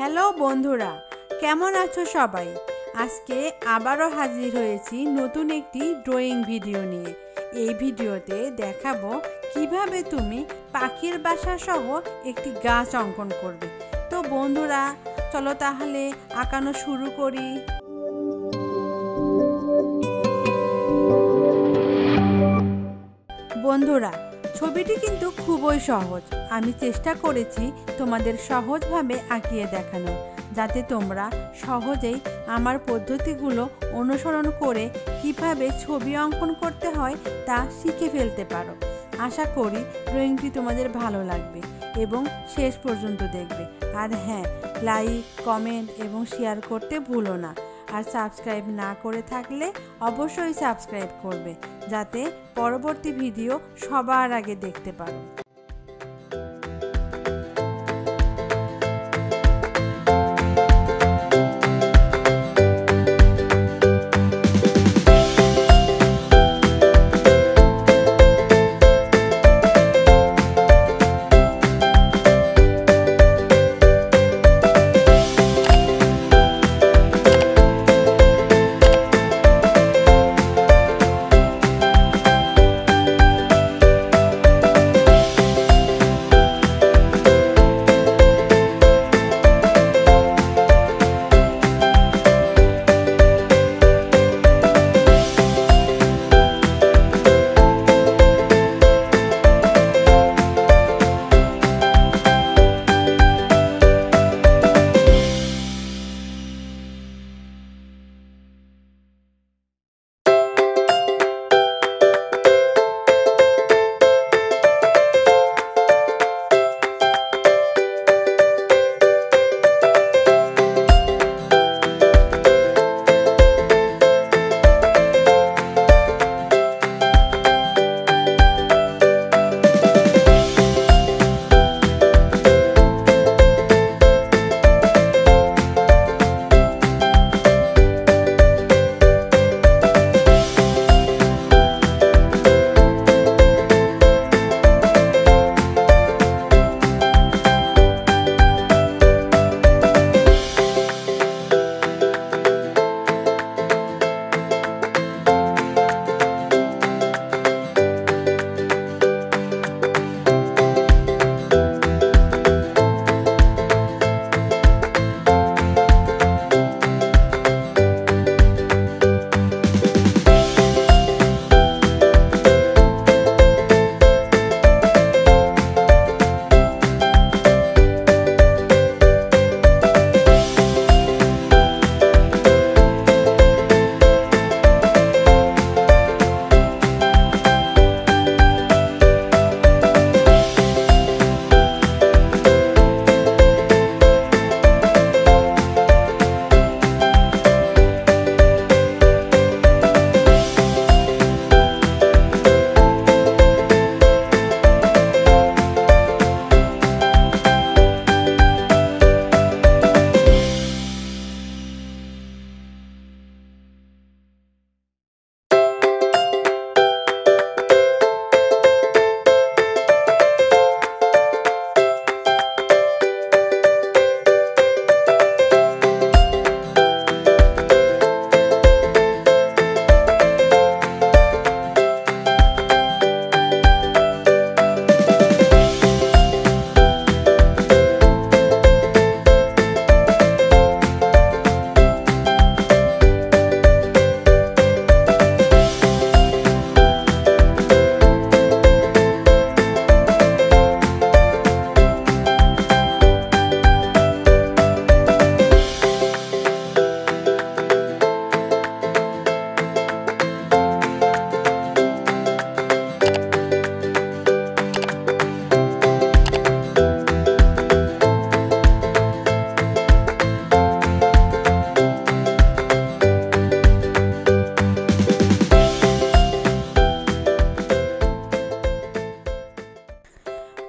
Hello বন্ধুরা, কেমন আছো সবাই? আজকে আবারও হাজির হয়েছি নতুন একটি ড্রয়িং ভিডিও নিয়ে। এই ভিডিওতে দেখাবো কিভাবে তুমি পাখির বাসা সহ একটি গাছ অঙ্কন করবে। তো বন্ধুরা, চলো তাহলে আঁকানো শুরু করি। বন্ধুরা, ছবিটি কিন্তু খুবই সহজ। আমি চেষ্টা করেছি তোমাদের সহজভাবে আঁকিয়ে দেখানো, যাতে তোমরা সহজেই আমার পদ্ধতিগুলো অনুসরণ করে কিভাবে ছবি অঙ্কন করতে হয় তা শিখে ফেলতে পারো। আশা করি ড্রয়িংটি তোমাদের ভালো লাগবে এবং শেষ পর্যন্ত দেখবে। আর হ্যাঁ, লাইক, কমেন্ট এবং শেয়ার করতে ভুলো না। আর সাবস্ক্রাইব না করে থাকলে অবশ্যই সাবস্ক্রাইব করবে, যাতে পরবর্তী ভিডিও সবার আগে দেখতে পারো।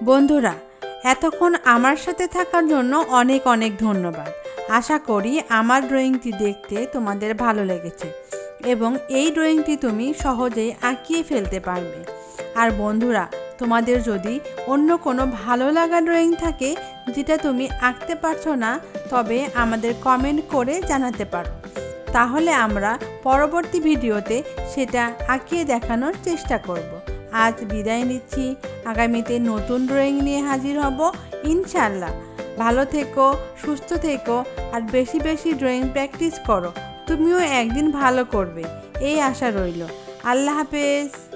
বন্ধুরা, এতক্ষণ আমার সাথে থাকার জন্য অনেক অনেক ধন্যবাদ। আশা করি আমার ড্রয়িংটি দেখতে তোমাদের ভালো লেগেছে এবং এই ড্রয়িংটি তুমি সহজেই আঁকিয়ে ফেলতে পারবে। আর বন্ধুরা, তোমাদের যদি অন্য কোনো ভালো লাগা ড্রয়িং থাকে যেটা তুমি আঁকতে পারছো না, তবে আমাদের কমেন্ট করে জানাতে পারো। তাহলে আমরা পরবর্তী ভিডিওতে সেটা আঁকিয়ে দেখানোর চেষ্টা করব। আজ বিদায় নিচ্ছি, আগামীতে নতুন ড্রয়িং নিয়ে হাজির হব ইনশাল্লাহ। ভালো থেকো, সুস্থ থেকো, আর বেশি বেশি ড্রয়িং প্র্যাকটিস করো। তুমিও একদিন ভালো করবে এই আশা রইল। আল্লাহ হাফেজ।